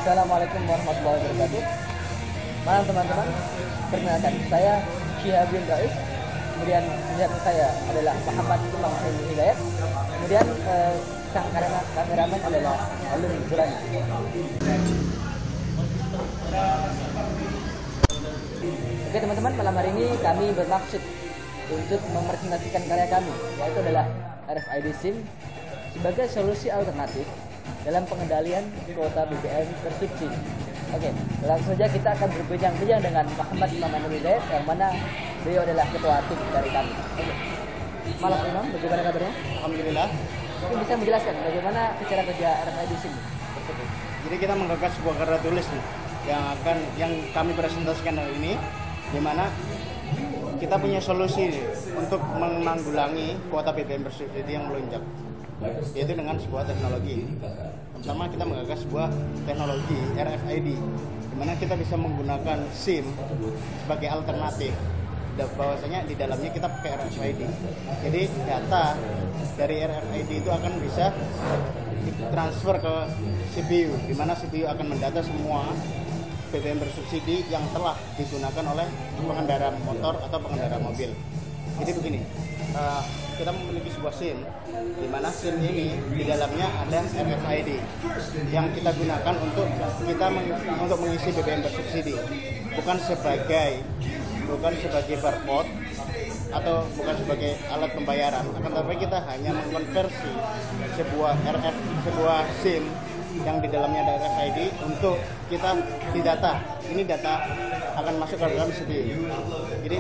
Assalamualaikum warahmatullahi wabarakatuh. Malam teman-teman, perkenalkan saya Syihab bin Rais. Kemudian samping saya adalah Muhammad Imam Hidayat. Kemudian sang kameramen adalah Alun Burani. Oke teman-teman, malam hari ini kami bermaksud untuk memersenasikan karya kami, yaitu adalah RFID SIM sebagai solusi alternatif dalam pengendalian kuota BBM bersubsidi. Oke, langsung saja kita akan berbincang-bincang dengan Muhammad Imam Hidayat, yang mana beliau adalah ketua tim dari kami. Oke. Malam Imam, bagaimana kabarnya? Alhamdulillah. Mungkin bisa menjelaskan bagaimana cara kerja RFID SIM tersebut? Jadi kita menggagas sebuah karya tulis nih, yang kami presentasikan hari ini, di mana kita punya solusi untuk menanggulangi kuota BBM bersubsidi yang melonjak, yaitu dengan sebuah teknologi. Pertama, kita menggagas sebuah teknologi RFID, di mana kita bisa menggunakan SIM sebagai alternatif. Bahwasanya di dalamnya kita pakai RFID. Jadi data dari RFID itu akan bisa ditransfer ke CPU, di mana CPU akan mendata semua BBM bersubsidi yang telah digunakan oleh pengendara motor atau pengendara mobil. Jadi begini, kita memiliki sebuah SIM, di mana SIM ini di dalamnya ada RFID yang kita gunakan untuk mengisi BBM bersubsidi, bukan sebagai barcode atau bukan sebagai alat pembayaran, akan tetapi kita hanya mengkonversi sebuah SIM yang di dalamnya ada RFID untuk kita didata. Ini data akan masuk ke dalam CPU. Jadi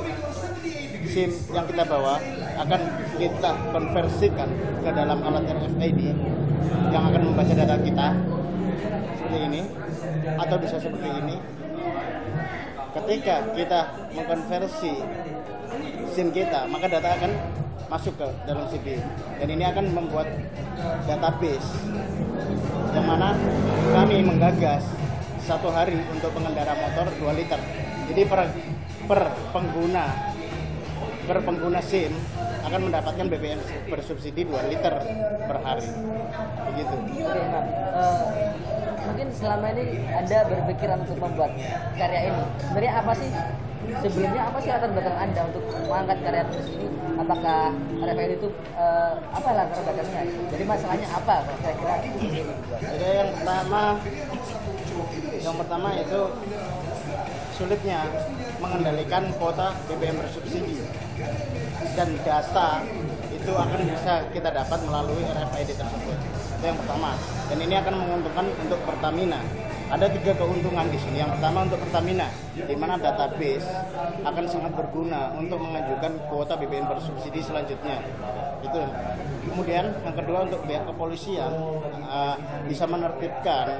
SIM yang kita bawa akan kita konversikan ke dalam alat RFID yang akan membaca data kita seperti ini, atau bisa seperti ini. Ketika kita mengkonversi SIM kita, maka data akan masuk ke dalam CPU, dan ini akan membuat database yang mana kami menggagas satu hari untuk pengendara motor 2 liter. Jadi per pengguna SIM akan mendapatkan BBM bersubsidi 2 liter per hari. Begitu. Oke, Imam. Mungkin selama ini Anda berpikiran untuk membuat karya ini. Sebenarnya apa sih? Sebelumnya apa sih latar belakang Anda untuk mengangkat karya tulis ini? Apakah RFID itu apa latar belakangnya? Jadi masalahnya apa kira-kira? Jadi yang pertama itu sulitnya mengendalikan kuota BBM bersubsidi, dan data itu akan bisa kita dapat melalui RFID tersebut. Itu yang pertama, dan ini akan menguntungkan untuk Pertamina. Ada 3 keuntungan di sini. Yang pertama untuk Pertamina, di mana database akan sangat berguna untuk mengajukan kuota BBM bersubsidi selanjutnya. Itu. Kemudian yang kedua untuk pihak kepolisian, bisa menertibkan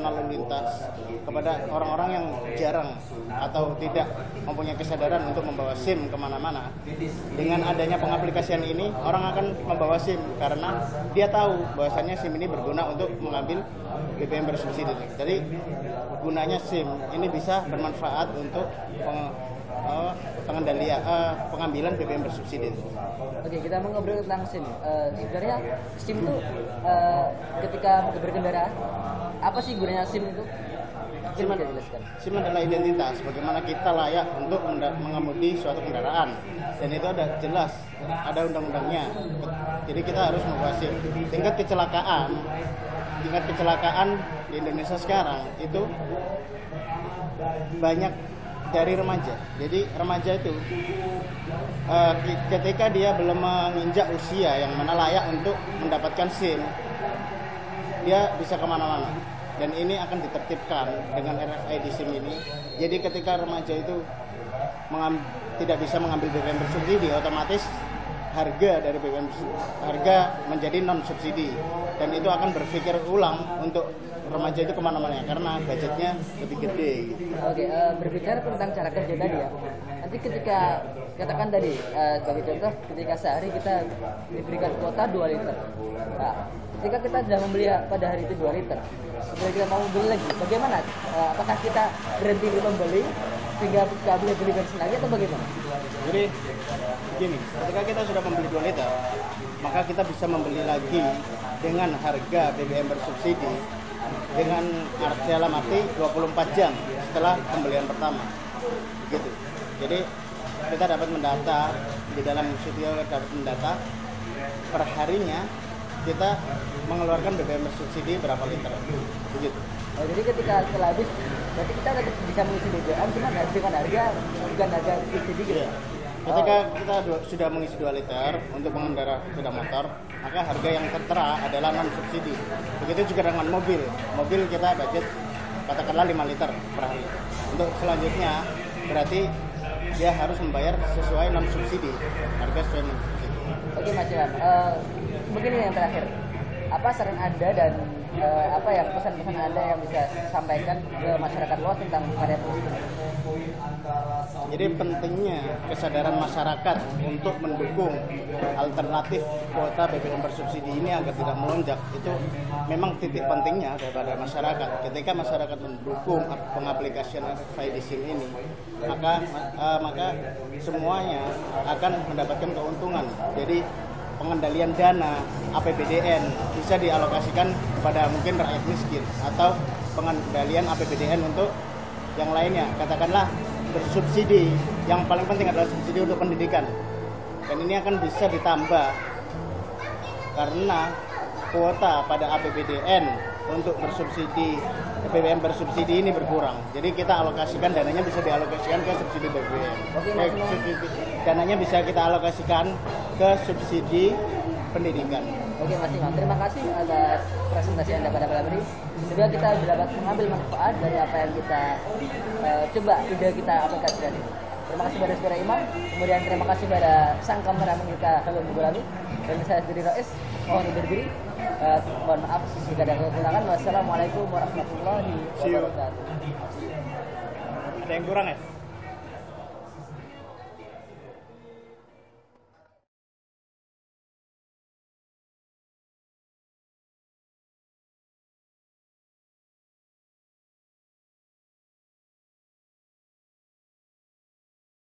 lalu lintas kepada orang-orang yang jarang atau tidak mempunyai kesadaran untuk membawa SIM kemana-mana. Dengan adanya pengaplikasian ini, orang akan membawa SIM karena dia tahu bahwasannya SIM ini berguna untuk mengambil BBM bersubsidi. Jadi gunanya SIM ini bisa bermanfaat untuk pengambilan BBM bersubsidi. Oke, kita mau ngobrol tentang SIM. Sebenarnya SIM itu ketika berkendara, apa sih gunanya SIM itu? Gimana dijelaskan? SIM adalah identitas bagaimana kita layak untuk mengemudi suatu kendaraan, dan itu ada jelas, ada undang-undangnya. Jadi kita harus membawa SIM. Tingkat kecelakaan di Indonesia sekarang itu banyak dari remaja. Jadi remaja itu ketika dia belum menginjak usia yang mana layak untuk mendapatkan SIM, dia bisa kemana-mana, dan ini akan ditertibkan dengan RFID SIM ini. Jadi ketika remaja itu tidak bisa mengambil BBM bersubsidi, otomatis harga menjadi non subsidi, dan itu akan berpikir ulang untuk remaja itu kemana-mana karena budgetnya lebih gede gitu. Oke, berbicara tentang cara kerja tadi ya, nanti ketika katakan tadi sebagai contoh, ketika sehari kita diberikan kuota 2 liter. Nah, ketika kita sudah membeli pada hari itu 2 liter, kemudian kita mau beli lagi, bagaimana? Apakah kita berhenti membeli sehingga kita boleh beli bensin lagi atau bagaimana? Jadi begini, ketika kita sudah membeli 2 liter, maka kita bisa membeli lagi dengan harga BBM bersubsidi dengan dalam arti 24 jam setelah pembelian pertama. Begitu. Jadi kita dapat mendata di dalam studio, dapat mendata per harinya kita mengeluarkan BBM bersubsidi berapa liter. Begitu. Oh, jadi ketika setelah habis berarti kita tetap bisa mengisi BBM cuman dengan harga bukan harga subsidi gitu. Iya. Ketika kita sudah mengisi 2 liter untuk pengendara sepeda motor, maka harga yang tertera adalah non subsidi. Begitu juga dengan mobil. Mobil kita budget katakanlah 5 liter per hari. Untuk selanjutnya berarti dia harus membayar sesuai non subsidi, harga sesuai non subsidi. Oke Mas Ilham, begini yang terakhir, apa saran Anda dan apa ya pesan-pesan Anda yang bisa sampaikan ke masyarakat luas tentang karya tulis ini? Jadi pentingnya kesadaran masyarakat untuk mendukung alternatif kuota BBM bersubsidi ini agar tidak melonjak, itu memang titik pentingnya daripada masyarakat. Ketika masyarakat mendukung pengaplikasian RFID SIM ini, maka semuanya akan mendapatkan keuntungan. Jadi pengendalian dana APBDN bisa dialokasikan kepada mungkin rakyat miskin, atau pengendalian APBDN untuk yang lainnya, katakanlah bersubsidi. Yang paling penting adalah subsidi untuk pendidikan, dan ini akan bisa ditambah karena kuota pada APBDN untuk bersubsidi BBM bersubsidi ini berkurang. Jadi kita alokasikan dananya, bisa dialokasikan ke subsidi BBM. Dananya bisa kita alokasikan ke subsidi pendidikan. Oke Mas Imam, terima kasih atas presentasi Anda pada malam ini. Semoga kita dapat mengambil manfaat dari apa yang kita coba kita aplikasikan. Terima kasih pada Saudara Imam, kemudian terima kasih pada sang kameramen kita Halil Mugolami, dan saya sendiri Rais, mohon undur diri. Mohon maaf jika ada kekurangan. Wassalamualaikum warahmatullahi wabarakatuh. Ada yang kurang ya?